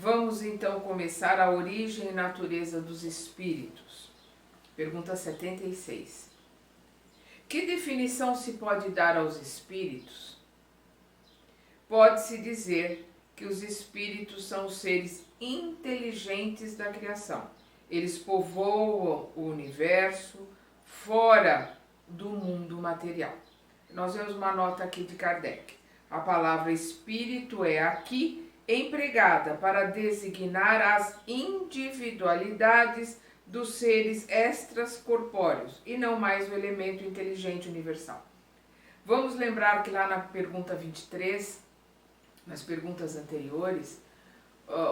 Vamos então começar a origem e natureza dos espíritos. Pergunta 76. Que definição se pode dar aos espíritos? Pode-se dizer que os espíritos são os seres inteligentes da criação. Eles povoam o universo fora do mundo material. Nós vemos uma nota aqui de Kardec. A palavra espírito é aqui empregada para designar as individualidades dos seres extracorpóreos e não mais o elemento inteligente universal. Vamos lembrar que lá na pergunta 23, nas perguntas anteriores,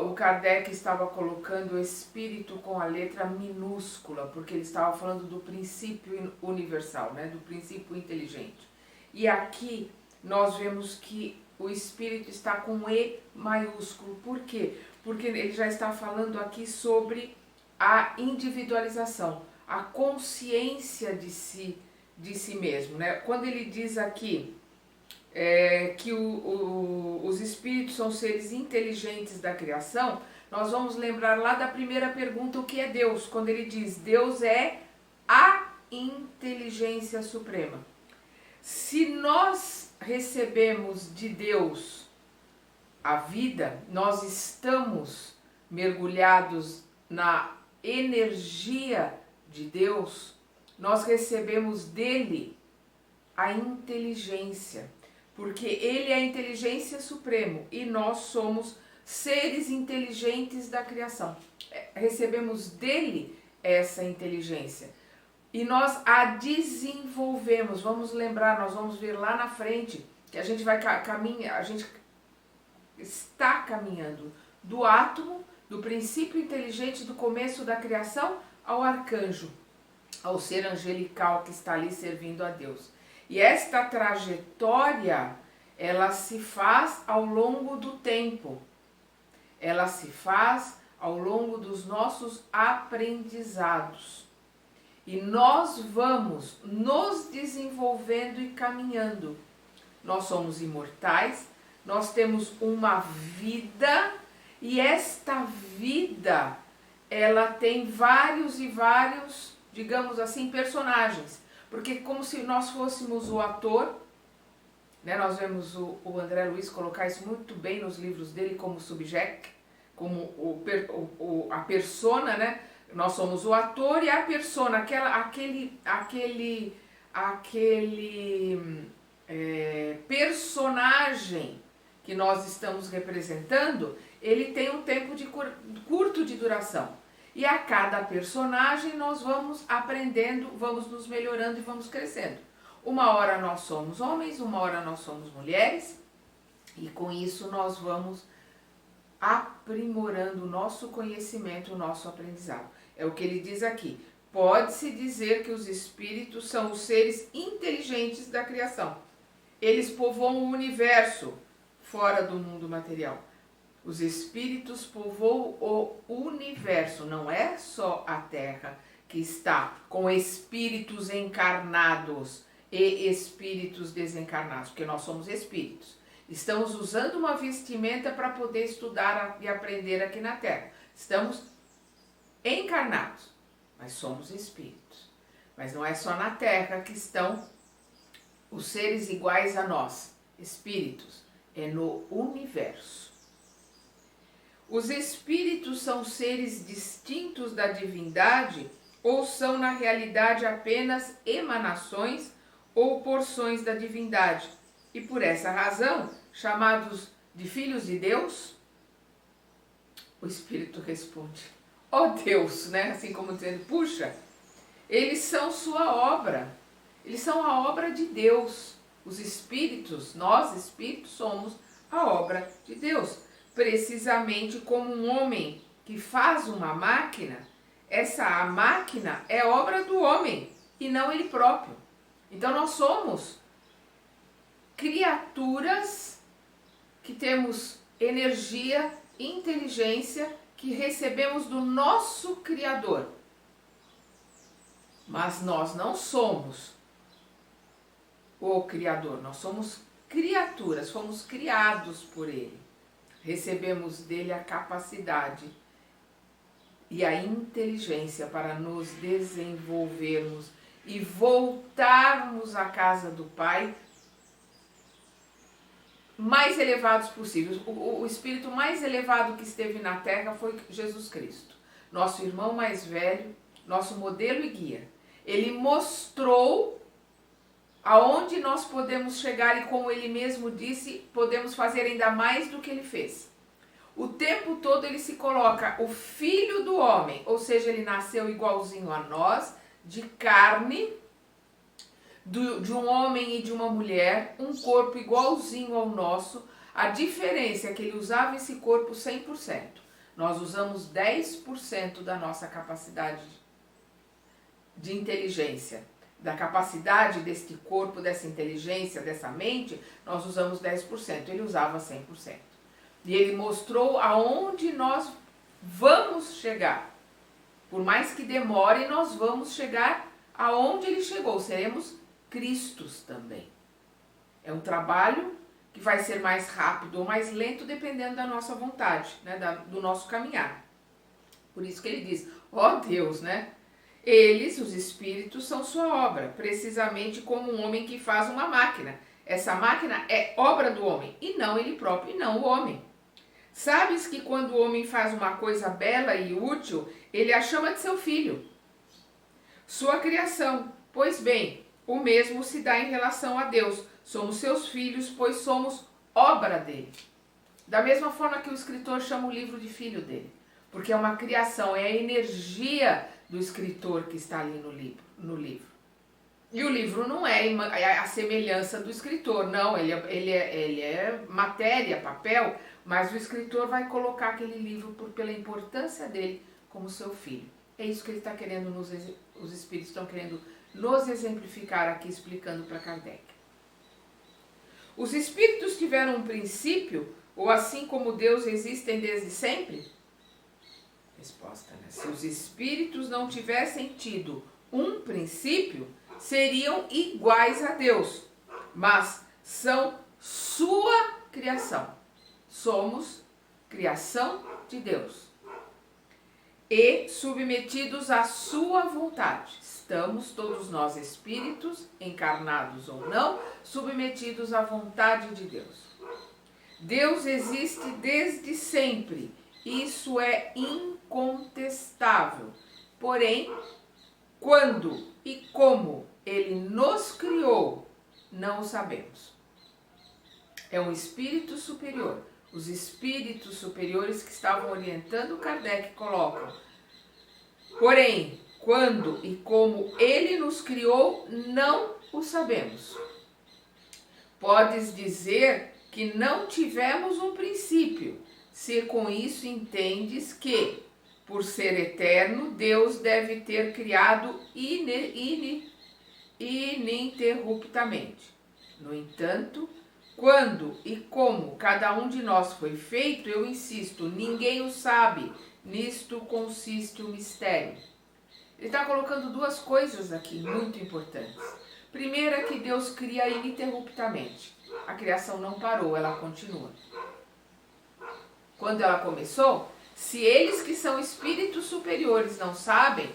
o Kardec estava colocando o espírito com a letra minúscula, porque ele estava falando do princípio universal, né, do princípio inteligente. E aqui nós vemos que o espírito está com E maiúsculo. Por quê? Porque ele já está falando aqui sobre a individualização, a consciência de si mesmo, né? Quando ele diz aqui que os espíritos são seres inteligentes da criação, nós vamos lembrar lá da primeira pergunta o que é Deus, quando ele diz Deus é a inteligência suprema. Se nós recebemos de Deus a vida, nós estamos mergulhados na energia de Deus, nós recebemos dele a inteligência, porque ele é a inteligência suprema e nós somos seres inteligentes da criação. Recebemos dele essa inteligência e nós a desenvolvemos. Vamos lembrar, nós vamos ver lá na frente que a gente vai caminhar, a gente está caminhando do átomo, do princípio inteligente do começo da criação ao arcanjo, ao ser angelical que está ali servindo a Deus. E esta trajetória, ela se faz ao longo do tempo, ela se faz ao longo dos nossos aprendizados. E nós vamos nos desenvolvendo e caminhando. Nós somos imortais, nós temos uma vida e esta vida, ela tem vários e vários, digamos assim, personagens. Porque como se nós fôssemos o ator, né? Nós vemos o André Luiz colocar isso muito bem nos livros dele como subject, como a persona, né? Nós somos o ator e a persona, aquele personagem que nós estamos representando, ele tem um tempo curto de duração. E a cada personagem nós vamos aprendendo, vamos nos melhorando e vamos crescendo. Uma hora nós somos homens, uma hora nós somos mulheres, e com isso nós vamos aprimorando o nosso conhecimento, o nosso aprendizado. É o que ele diz aqui. Pode-se dizer que os espíritos são os seres inteligentes da criação. Eles povoam o universo fora do mundo material. Os espíritos povoam o universo, não é só a Terra que está com espíritos encarnados e espíritos desencarnados, porque nós somos espíritos. Estamos usando uma vestimenta para poder estudar e aprender aqui na Terra. Estamos encarnados, mas somos espíritos. Mas não é só na Terra que estão os seres iguais a nós, espíritos, é no universo. Os espíritos são seres distintos da divindade ou são na realidade apenas emanações ou porções da divindade e por essa razão chamados de filhos de Deus? O espírito responde: ó Deus, né? Assim como dizendo, puxa, eles são sua obra, eles são a obra de Deus. Os espíritos, nós espíritos somos a obra de Deus. Precisamente como um homem que faz uma máquina, a máquina é obra do homem e não ele próprio. Então nós somos criaturas que temos energia, inteligência, que recebemos do nosso Criador. Mas nós não somos o Criador, nós somos criaturas, fomos criados por Ele. recebemos dele a capacidade e a inteligência para nos desenvolvermos e voltarmos à casa do Pai mais elevados possíveis. O espírito mais elevado que esteve na terra foi Jesus Cristo, nosso irmão mais velho, nosso modelo e guia. Ele mostrou aonde nós podemos chegar e, como ele mesmo disse, podemos fazer ainda mais do que ele fez. O tempo todo ele se coloca o filho do homem, ou seja, ele nasceu igualzinho a nós, de carne, de um homem e de uma mulher, um corpo igualzinho ao nosso. A diferença é que ele usava esse corpo 100%. Nós usamos 10% da nossa capacidade de inteligência. Da capacidade deste corpo, dessa inteligência, dessa mente, nós usamos 10%. Ele usava 100%. E ele mostrou aonde nós vamos chegar. Por mais que demore, nós vamos chegar aonde ele chegou. Seremos Cristos também. É um trabalho que vai ser mais rápido ou mais lento, dependendo da nossa vontade, né? Do nosso caminhar. Por isso que ele diz, ó Deus, né? Eles, os espíritos, são sua obra, precisamente como um homem que faz uma máquina. Essa máquina é obra do homem, e não ele próprio, e não o homem. Sabes que quando o homem faz uma coisa bela e útil, ele a chama de seu filho, sua criação. Pois bem, o mesmo se dá em relação a Deus. Somos seus filhos, pois somos obra dele. Da mesma forma que o escritor chama o livro de filho dele, porque é uma criação, é a energia do escritor que está ali no livro. E o livro não é a semelhança do escritor, não, ele é matéria, papel, mas o escritor vai colocar aquele livro pela importância dele como seu filho. É isso que ele está querendo, os espíritos estão querendo nos exemplificar aqui, explicando para Kardec. Os espíritos tiveram um princípio, ou assim como Deus existem desde sempre? Resposta, né? Se os espíritos não tivessem tido um princípio, seriam iguais a Deus, mas são sua criação. Somos criação de Deus e submetidos à sua vontade. Estamos todos nós, espíritos, encarnados ou não, submetidos à vontade de Deus. Deus existe desde sempre, isso é incontestável. Porém, quando e como ele nos criou, não o sabemos. É um espírito superior. Os espíritos superiores que estavam orientando Kardec colocam. Porém, quando e como ele nos criou, não o sabemos. Podes dizer que não tivemos um princípio, se com isso entendes que, por ser eterno, Deus deve ter criado ininterruptamente. No entanto, quando e como cada um de nós foi feito, eu insisto, ninguém o sabe, nisto consiste o mistério. Ele está colocando duas coisas aqui muito importantes. Primeiro é que Deus cria ininterruptamente. A criação não parou, ela continua. Quando ela começou, se eles que são espíritos superiores não sabem,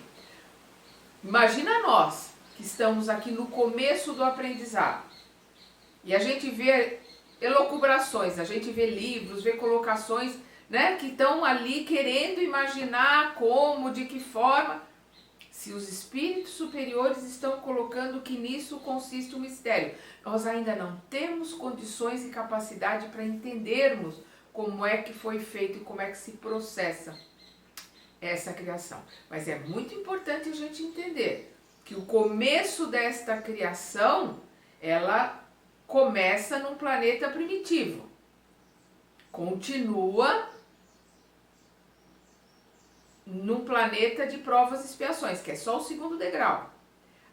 imagina nós que estamos aqui no começo do aprendizado. E a gente vê elucubrações, a gente vê livros, vê colocações, né, que estão ali querendo imaginar como, de que forma. Se os espíritos superiores estão colocando que nisso consiste o mistério, nós ainda não temos condições e capacidade para entendermos como é que foi feito e como é que se processa essa criação. Mas é muito importante a gente entender que o começo desta criação, ela começa num planeta primitivo, continua num planeta de provas e expiações, que é só o segundo degrau.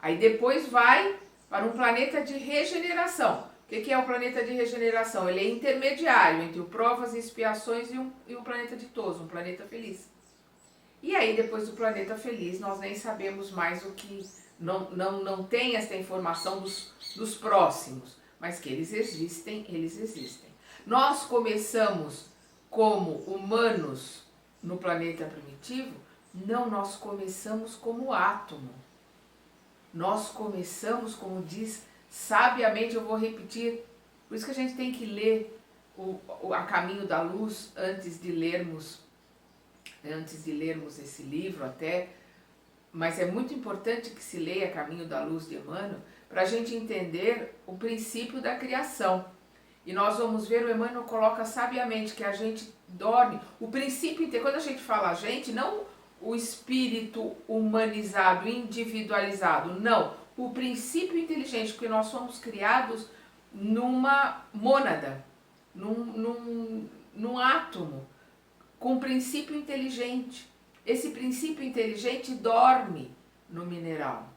Aí depois vai para um planeta de regeneração. O que é o planeta de regeneração? Ele é intermediário entre o provas e expiações e um planeta ditoso, um planeta feliz. E aí depois do planeta feliz nós nem sabemos mais o que, não tem essa informação dos próximos, mas que eles existem, eles existem. Nós começamos como humanos no planeta primitivo? Não, nós começamos como átomo. Nós começamos, como diz sabiamente, eu vou repetir, por isso que a gente tem que ler A Caminho da Luz antes de lermos esse livro até, mas é muito importante que se leia Caminho da Luz de Emmanuel para a gente entender o princípio da criação. E nós vamos ver, o Emmanuel coloca sabiamente que a gente dorme, o princípio, quando a gente fala a gente, não o espírito humanizado, individualizado, não, o princípio inteligente, porque nós somos criados numa mônada, num átomo, com um princípio inteligente. Esse princípio inteligente dorme no mineral,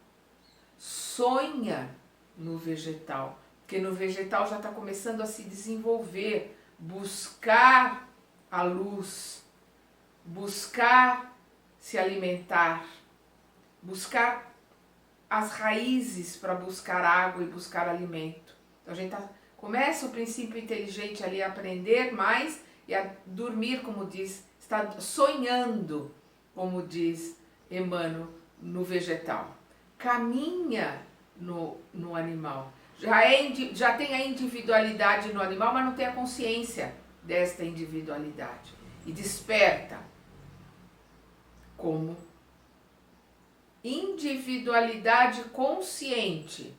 sonha no vegetal, porque no vegetal já está começando a se desenvolver, buscar a luz, buscar se alimentar, buscar as raízes para buscar água e buscar alimento. Então a gente começa o princípio inteligente ali a aprender mais e a dormir, como diz, está sonhando, como diz Emmanuel, no vegetal. Caminha no animal. Já tem a individualidade no animal, mas não tem a consciência desta individualidade. E desperta como individualidade consciente,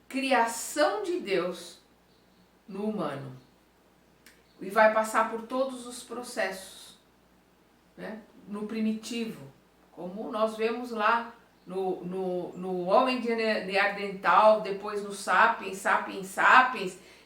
criação de Deus no humano. E vai passar por todos os processos, né? No primitivo, como nós vemos lá no homem de Neandertal, depois no sapiens,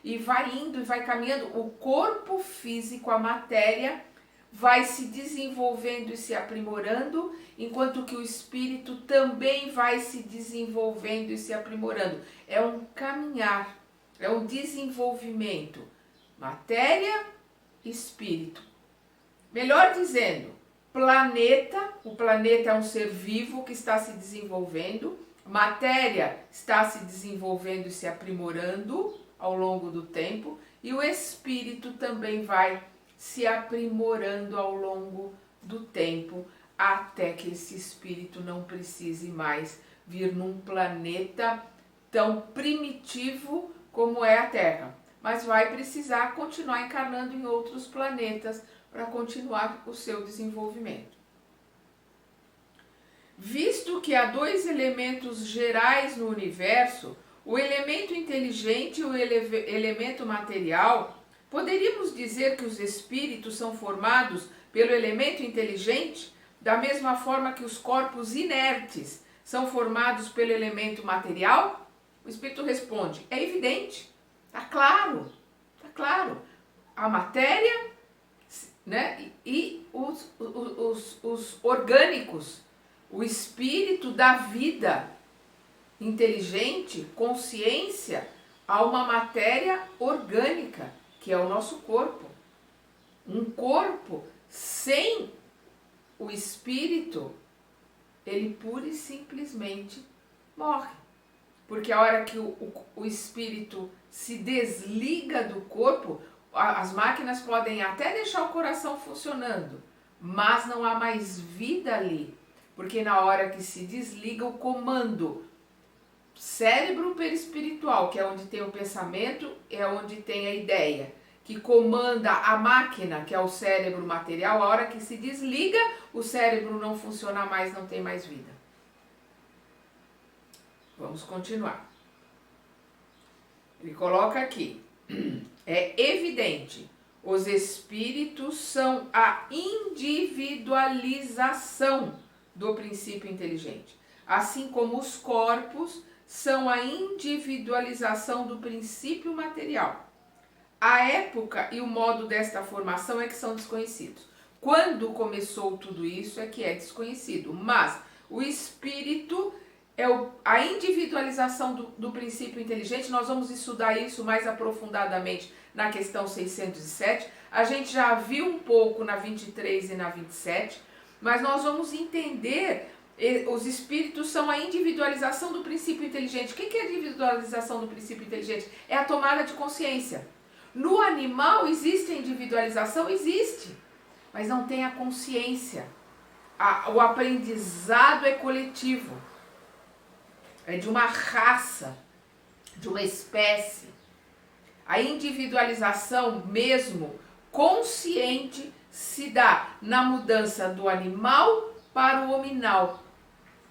e vai indo e vai caminhando. O corpo físico, a matéria, vai se desenvolvendo e se aprimorando, enquanto que o espírito também vai se desenvolvendo e se aprimorando. É um caminhar, é um desenvolvimento. Matéria, espírito. Melhor dizendo, planeta, o planeta é um ser vivo que está se desenvolvendo, matéria está se desenvolvendo e se aprimorando ao longo do tempo, e o espírito também vai se aprimorando ao longo do tempo, até que esse espírito não precise mais vir num planeta tão primitivo como é a Terra, mas vai precisar continuar encarnando em outros planetas para continuar o seu desenvolvimento. Visto que há dois elementos gerais no universo, o elemento inteligente e o elemento material, poderíamos dizer que os espíritos são formados pelo elemento inteligente, da mesma forma que os corpos inertes são formados pelo elemento material? O espírito responde, é evidente, está claro, está claro. A matéria, né, e os orgânicos, o espírito da vida inteligente, consciência, a uma matéria orgânica, que é o nosso corpo. Um corpo sem o espírito, ele pura e simplesmente morre. Porque a hora que o espírito se desliga do corpo, as máquinas podem até deixar o coração funcionando, mas não há mais vida ali. Porque na hora que se desliga o comando, cérebro perispiritual, que é onde tem o pensamento, é onde tem a ideia, que comanda a máquina, que é o cérebro material, a hora que se desliga, o cérebro não funciona mais, não tem mais vida. Vamos continuar. Ele coloca aqui, é evidente, os espíritos são a individualização do princípio inteligente, assim como os corpos são a individualização do princípio material. A época e o modo desta formação é que são desconhecidos. Quando começou tudo isso é que é desconhecido, mas o espírito é a individualização do princípio inteligente. Nós vamos estudar isso mais aprofundadamente na questão 607. A gente já viu um pouco na 23 e na 27, mas nós vamos entender. Os espíritos são a individualização do princípio inteligente. O que é a individualização do princípio inteligente? É a tomada de consciência. No animal existe a individualização? Existe, mas não tem a consciência. O aprendizado é coletivo, é de uma raça, de uma espécie. A individualização mesmo consciente se dá na mudança do animal para o hominal.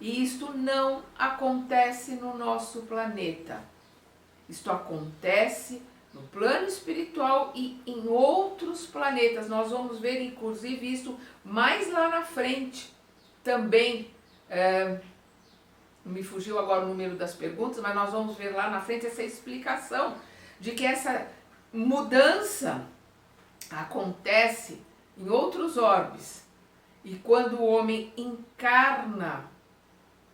E isto não acontece no nosso planeta. Isto acontece no plano espiritual e em outros planetas. Nós vamos ver, inclusive, isso mais lá na frente também. Me fugiu agora o número das perguntas, mas nós vamos ver lá na frente essa explicação de que essa mudança acontece em outros orbes. E quando o homem encarna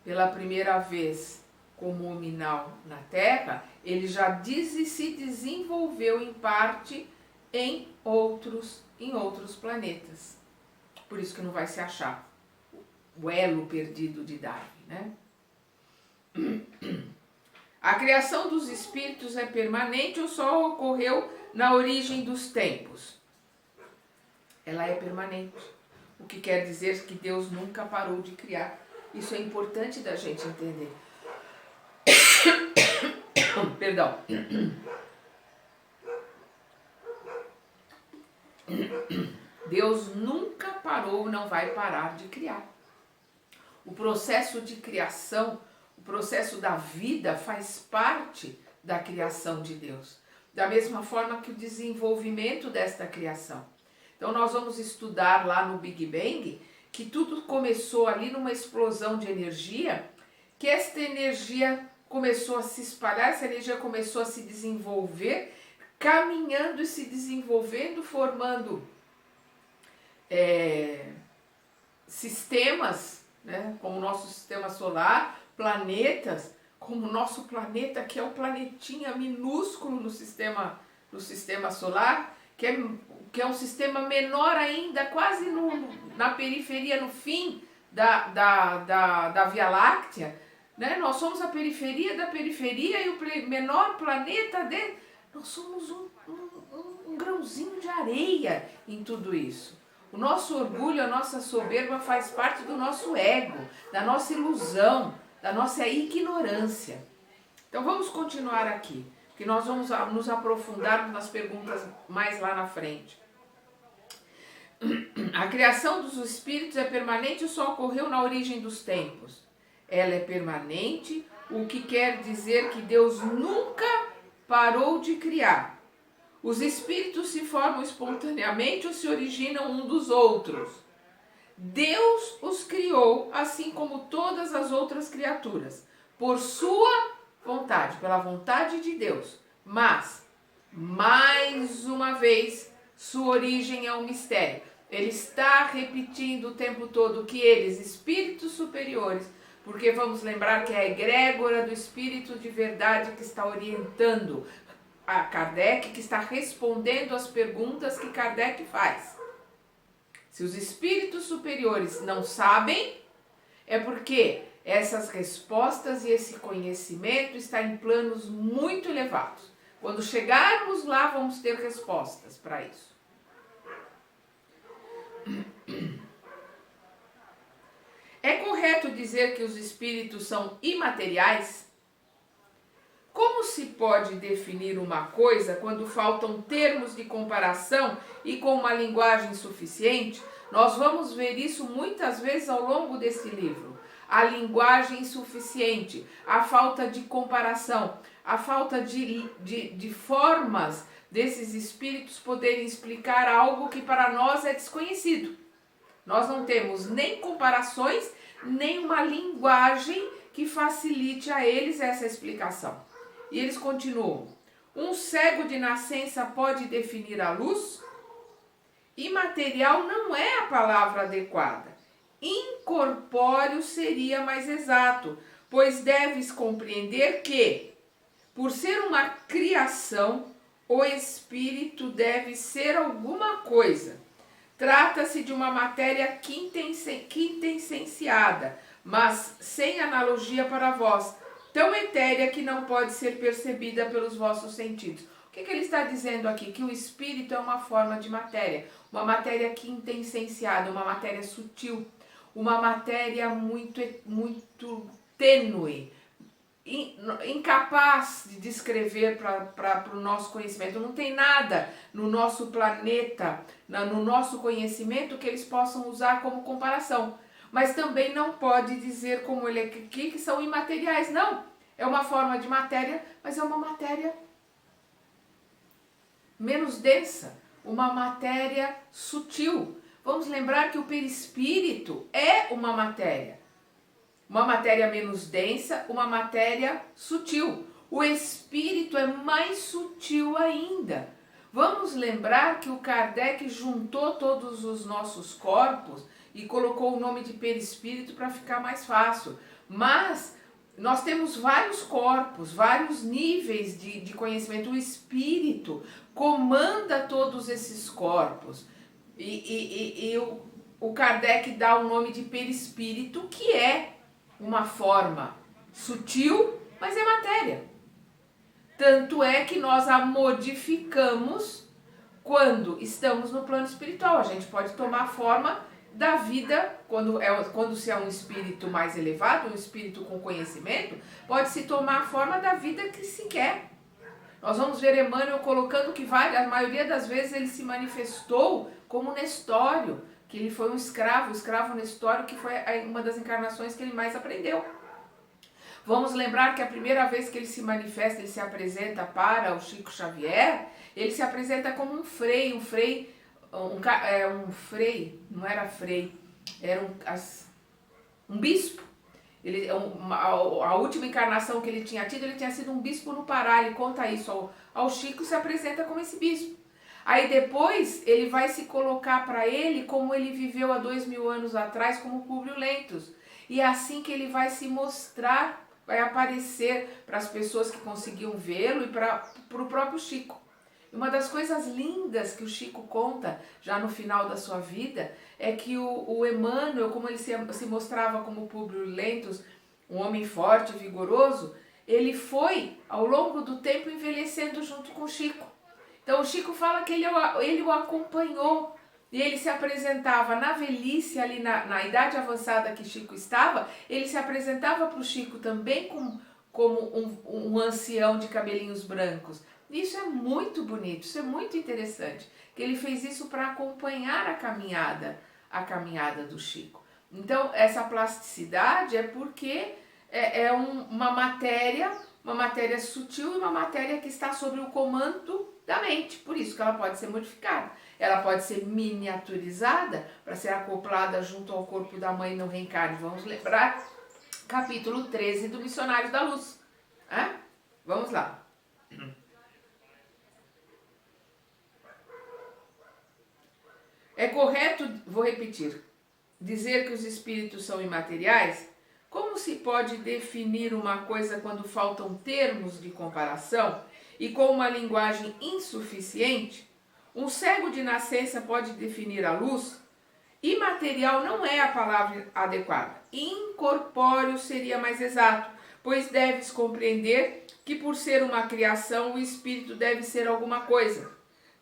pela primeira vez como hominal na Terra, ele já se desenvolveu em parte em outros planetas. Por isso que não vai se achar o elo perdido de Darwin, né? A criação dos espíritos é permanente ou só ocorreu na origem dos tempos? Ela é permanente, o que quer dizer que Deus nunca parou de criar. Isso é importante da gente entender. Perdão. Deus nunca parou, não vai parar de criar. O processo de criação, o processo da vida faz parte da criação de Deus. Da mesma forma que o desenvolvimento desta criação. Então nós vamos estudar lá no Big Bang que tudo começou ali numa explosão de energia, que esta energia começou a se espalhar, essa energia começou a se desenvolver, caminhando e se desenvolvendo, formando sistemas, né, como o nosso sistema solar, planetas, como o nosso planeta, que é um planetinha minúsculo no sistema solar, que é um sistema menor ainda, quase na periferia, no fim da Via Láctea, né? Nós somos a periferia da periferia e o menor planeta dentro. Nós somos um grãozinho de areia em tudo isso. O nosso orgulho, a nossa soberba faz parte do nosso ego, da nossa ilusão, da nossa ignorância. Então vamos continuar aqui, que nós vamos nos aprofundar nas perguntas mais lá na frente. A criação dos espíritos é permanente ou só ocorreu na origem dos tempos? Ela é permanente, o que quer dizer que Deus nunca parou de criar. Os espíritos se formam espontaneamente ou se originam um dos outros? Deus os criou, assim como todas as outras criaturas, por sua vontade, pela vontade de Deus. Mas, mais uma vez, sua origem é um mistério. Ele está repetindo o tempo todo que eles, espíritos superiores, porque vamos lembrar que é a egrégora do espírito de verdade que está orientando a Kardec, que está respondendo às perguntas que Kardec faz. Se os espíritos superiores não sabem, é porque essas respostas e esse conhecimento está em planos muito elevados. Quando chegarmos lá, vamos ter respostas para isso. É correto dizer que os espíritos são imateriais? Como se pode definir uma coisa quando faltam termos de comparação e com uma linguagem suficiente? Nós vamos ver isso muitas vezes ao longo desse livro. A linguagem insuficiente, a falta de comparação, a falta de formas desses espíritos poderem explicar algo que para nós é desconhecido. Nós não temos nem comparações, nem uma linguagem que facilite a eles essa explicação. E eles continuam. Um cego de nascença pode definir a luz? Imaterial não é a palavra adequada. Incorpóreo seria mais exato, pois deves compreender que, por ser uma criação, o espírito deve ser alguma coisa. Trata-se de uma matéria quintessenciada, mas sem analogia para vós, tão etérea que não pode ser percebida pelos vossos sentidos. O que ele está dizendo aqui? Que o espírito é uma forma de matéria, uma matéria quintessenciada, uma matéria sutil, uma matéria muito tênue, incapaz de descrever para o nosso conhecimento. Não tem nada no nosso planeta, no nosso conhecimento, que eles possam usar como comparação. Mas também não pode dizer, como ele aqui, que são imateriais. Não, é uma forma de matéria, mas é uma matéria menos densa, uma matéria sutil. Vamos lembrar que o perispírito é uma matéria menos densa, uma matéria sutil. O espírito é mais sutil ainda. Vamos lembrar que o Kardec juntou todos os nossos corpos e colocou o nome de perispírito para ficar mais fácil. Mas nós temos vários corpos, vários níveis de conhecimento. O espírito comanda todos esses corpos. E o Kardec dá o nome de perispírito, que é uma forma sutil, mas é matéria. Tanto é que nós a modificamos quando estamos no plano espiritual. A gente pode tomar a forma da vida, quando se é um espírito mais elevado, um espírito com conhecimento, pode se tomar a forma da vida que se quer. Nós vamos ver Emmanuel colocando que a maioria das vezes ele se manifestou como Nestório, que ele foi um escravo, o escravo Nestório, que foi uma das encarnações que ele mais aprendeu. Vamos lembrar que a primeira vez que ele se manifesta, ele se apresenta para o Chico Xavier, ele se apresenta como um frei, não era frei, era um bispo. A última encarnação que ele tinha tido, ele tinha sido um bispo no Pará. Ele conta isso ao Chico, se apresenta como esse bispo. Aí depois ele vai se colocar para ele como ele viveu há 2000 anos atrás, como Públio Lentulus. E é assim que ele vai se mostrar, vai aparecer para as pessoas que conseguiam vê-lo e para o próprio Chico. Uma das coisas lindas que o Chico conta já no final da sua vida é que o Emmanuel, como ele se mostrava como Públio Lentulus, um homem forte e vigoroso, ele foi ao longo do tempo envelhecendo junto com o Chico. Então o Chico fala que ele o acompanhou e ele se apresentava na velhice, ali na idade avançada que Chico estava, ele se apresentava para o Chico também como um ancião de cabelinhos brancos. Isso é muito bonito, isso é muito interessante, que ele fez isso para acompanhar a caminhada do Chico. Então essa plasticidade é porque é uma matéria sutil e uma matéria que está sob o comando da mente, por isso que ela pode ser modificada. Ela pode ser miniaturizada para ser acoplada junto ao corpo da mãe no reencarne. Vamos lembrar capítulo 13 do Missionário da Luz. Vamos lá. É correto, vou repetir, dizer que os espíritos são imateriais? Como se pode definir uma coisa quando faltam termos de comparação e com uma linguagem insuficiente? Um cego de nascença pode definir a luz? Imaterial não é a palavra adequada. Incorpóreo seria mais exato, pois deves compreender que por ser uma criação o espírito deve ser alguma coisa.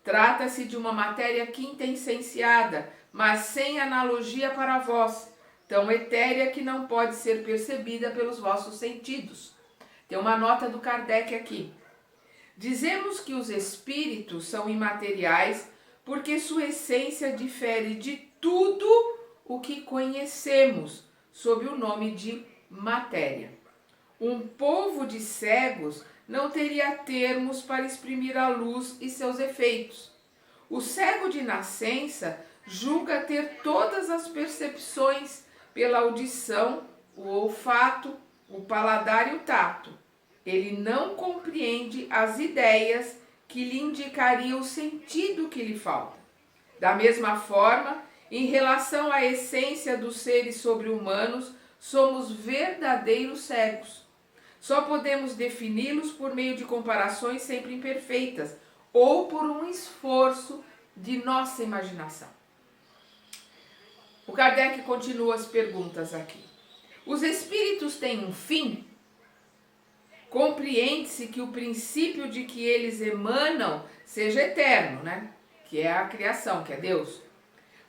Trata-se de uma matéria quintessenciada, mas sem analogia para vós, tão etérea que não pode ser percebida pelos vossos sentidos. Tem uma nota do Kardec aqui. Dizemos que os espíritos são imateriais porque sua essência difere de tudo o que conhecemos sob o nome de matéria. Um povo de cegos não teria termos para exprimir a luz e seus efeitos. O cego de nascença julga ter todas as percepções pela audição, o olfato, o paladar e o tato. Ele não compreende as ideias que lhe indicariam o sentido que lhe falta. Da mesma forma, em relação à essência dos seres sobre-humanos, somos verdadeiros cegos. Só podemos defini-los por meio de comparações sempre imperfeitas ou por um esforço de nossa imaginação. O Kardec continua as perguntas aqui. Os espíritos têm um fim? compreende-se que o princípio de que eles emanam seja eterno, né? Que é a criação, que é Deus.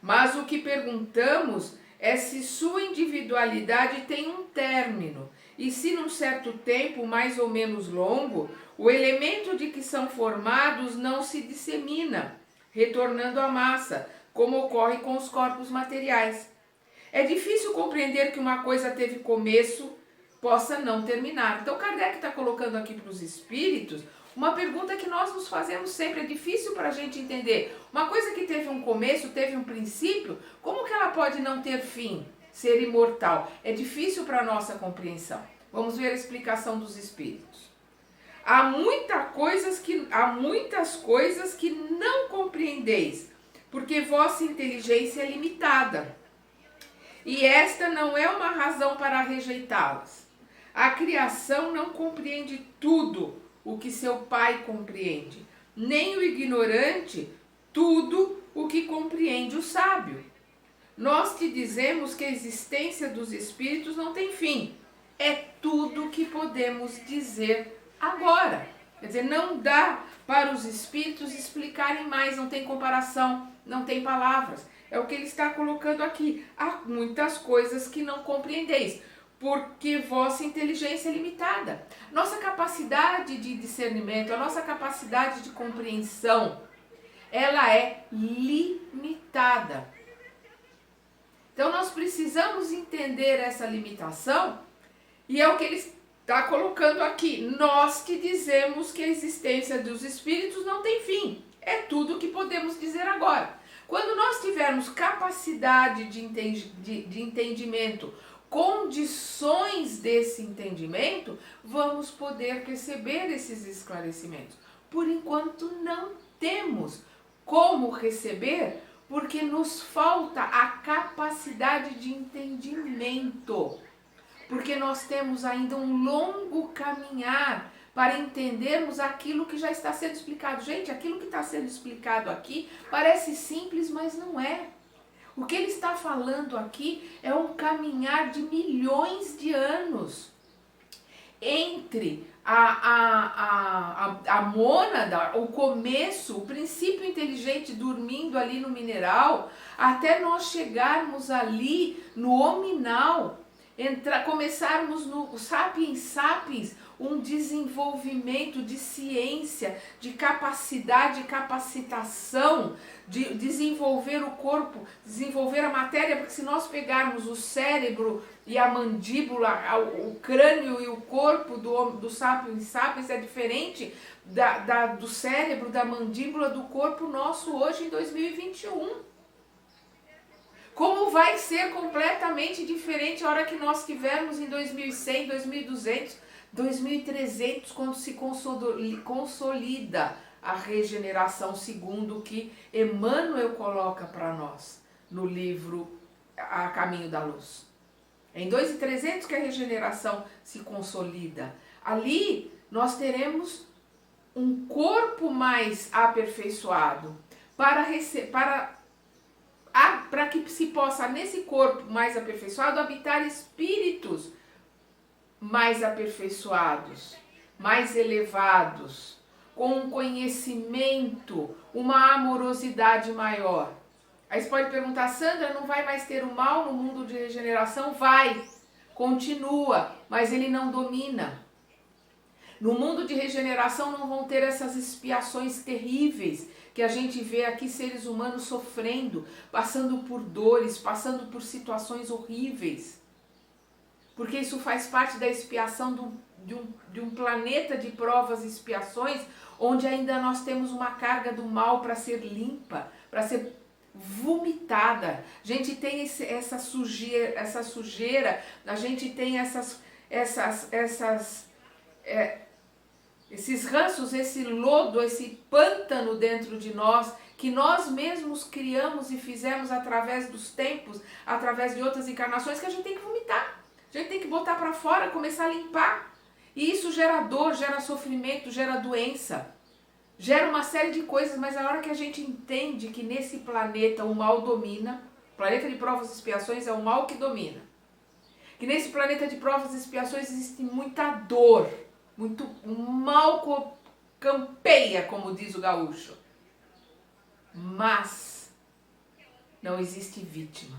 Mas o que perguntamos é se sua individualidade tem um término, e se num certo tempo mais ou menos longo, o elemento de que são formados não se dissemina, retornando à massa, como ocorre com os corpos materiais. É difícil compreender que uma coisa teve começo, possa não terminar. Então Kardec está colocando aqui para os espíritos uma pergunta que nós nos fazemos sempre. É difícil para a gente entender. Uma coisa que teve um começo, teve um princípio, como que ela pode não ter fim, ser imortal? É difícil para a nossa compreensão. Vamos ver a explicação dos espíritos. Há muitas coisas que não compreendeis, porque vossa inteligência é limitada. E esta não é uma razão para rejeitá-las. A criação não compreende tudo o que seu Pai compreende, nem o ignorante tudo o que compreende o sábio. Nós te dizemos que a existência dos espíritos não tem fim. É tudo o que podemos dizer agora. Quer dizer, não dá para os espíritos explicarem mais, não tem comparação, não tem palavras. É o que ele está colocando aqui. Há muitas coisas que não compreendeis, porque vossa inteligência é limitada. Nossa capacidade de discernimento, a nossa capacidade de compreensão, ela é limitada. Então nós precisamos entender essa limitação, e é o que ele está colocando aqui. Nós que dizemos que a existência dos espíritos não tem fim. É tudo o que podemos dizer agora. Quando nós tivermos capacidade de entendimento, condições desse entendimento, vamos poder receber esses esclarecimentos. Por enquanto não temos como receber, porque nos falta a capacidade de entendimento. Porque nós temos ainda um longo caminhar para entendermos aquilo que já está sendo explicado. Gente, aquilo que está sendo explicado aqui parece simples, mas não é. O que ele está falando aqui é um caminhar de milhões de anos entre a mônada, o começo, o princípio inteligente dormindo ali no mineral, até nós chegarmos ali no hominal, começarmos no sapiens sapiens, um desenvolvimento de ciência, de capacidade, de capacitação, de desenvolver o corpo, desenvolver a matéria, porque se nós pegarmos o cérebro e a mandíbula, o crânio e o corpo do sapiens sapiens é diferente do cérebro, da mandíbula, do corpo nosso hoje em 2021. Como vai ser completamente diferente a hora que nós tivermos em 2100, 2200, 2300, quando se consolida a regeneração, segundo o que Emmanuel coloca para nós no livro A Caminho da Luz. É em 2300 que a regeneração se consolida. Ali nós teremos um corpo mais aperfeiçoado para que se possa, nesse corpo mais aperfeiçoado, habitar espíritos mais aperfeiçoados, mais elevados, com um conhecimento, uma amorosidade maior. Aí você pode perguntar, Sandra, não vai mais ter o mal no mundo de regeneração? Vai, continua, mas ele não domina. No mundo de regeneração não vão ter essas expiações terríveis que a gente vê aqui, seres humanos sofrendo, passando por dores, passando por situações horríveis. Porque isso faz parte da expiação de um planeta de provas e expiações, onde ainda nós temos uma carga do mal para ser limpa, para ser vomitada. A gente tem essa sujeira, a gente tem esses ranços, esse lodo, esse pântano dentro de nós, que nós mesmos criamos e fizemos através dos tempos, através de outras encarnações, que a gente tem que vomitar. A gente tem que botar para fora, começar a limpar. E isso gera dor, gera sofrimento, gera doença, gera uma série de coisas, mas a hora que a gente entende que nesse planeta o mal domina, o planeta de provas e expiações é o mal que domina, que nesse planeta de provas e expiações existe muita dor, muito mal campeia, como diz o gaúcho. Mas não existe vítima.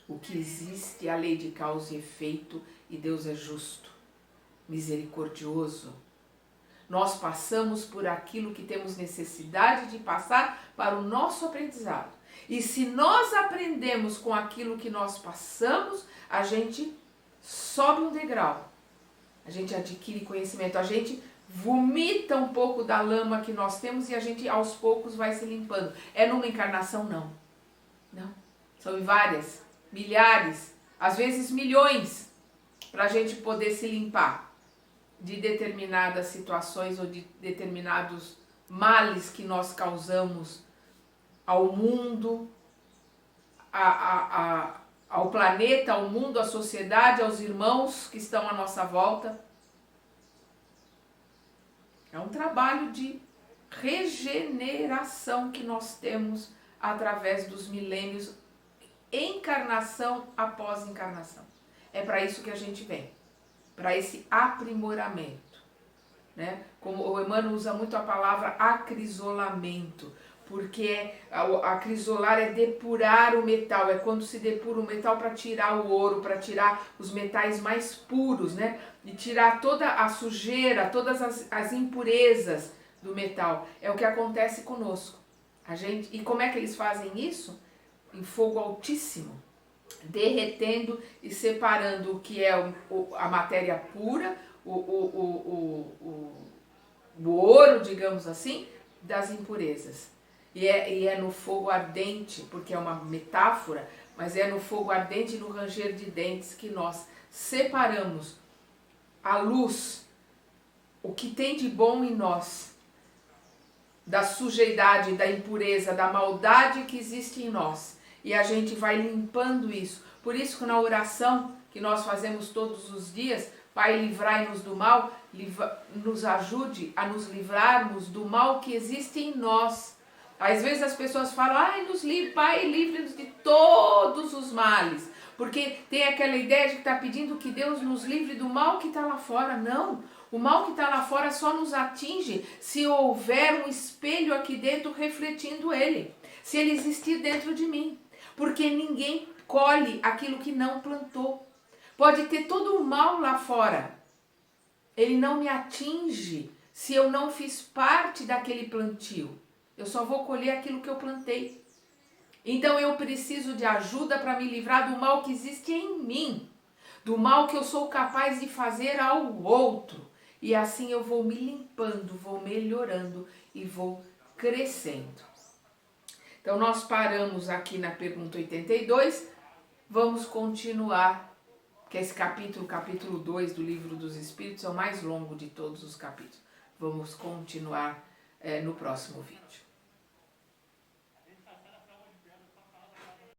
O que existe é a lei de causa e efeito, e Deus é justo, misericordioso. Nós passamos por aquilo que temos necessidade de passar para o nosso aprendizado. E se nós aprendemos com aquilo que nós passamos, a gente sobe um degrau. A gente adquire conhecimento, a gente vomita um pouco da lama que nós temos e a gente aos poucos vai se limpando. É numa encarnação? Não. Não. São em várias, milhares, às vezes milhões, para a gente poder se limpar de determinadas situações ou de determinados males que nós causamos ao mundo, ao planeta, ao mundo, à sociedade, aos irmãos que estão à nossa volta. É um trabalho de regeneração que nós temos através dos milênios, encarnação após encarnação. É para isso que a gente vem, para esse aprimoramento, né? Como o Emmanuel usa muito a palavra acrisolamento, porque acrisolar é depurar o metal, é quando se depura o metal para tirar o ouro, para tirar os metais mais puros, né? E tirar toda a sujeira, todas as impurezas do metal. É o que acontece conosco. E como é que eles fazem isso? Em fogo altíssimo, derretendo e separando o que é a matéria pura, o ouro, digamos assim, das impurezas. E é no fogo ardente, porque é uma metáfora, mas é no fogo ardente e no ranger de dentes que nós separamos a luz, o que tem de bom em nós, da sujidade, da impureza, da maldade que existe em nós. E a gente vai limpando isso. Por isso que na oração que nós fazemos todos os dias, Pai, livrai-nos do mal, nos ajude a nos livrarmos do mal que existe em nós. Às vezes as pessoas falam, Pai, livre-nos de todos os males. Porque tem aquela ideia de que está pedindo que Deus nos livre do mal que está lá fora. Não, o mal que está lá fora só nos atinge se houver um espelho aqui dentro refletindo ele. Se ele existir dentro de mim. Porque ninguém colhe aquilo que não plantou. Pode ter todo o mal lá fora. Ele não me atinge se eu não fiz parte daquele plantio. Eu só vou colher aquilo que eu plantei. Então eu preciso de ajuda para me livrar do mal que existe em mim. Do mal que eu sou capaz de fazer ao outro. E assim eu vou me limpando, vou melhorando e vou crescendo. Então nós paramos aqui na pergunta 82. Vamos continuar, que esse capítulo 2 do Livro dos Espíritos é o mais longo de todos os capítulos. Vamos continuar no próximo vídeo.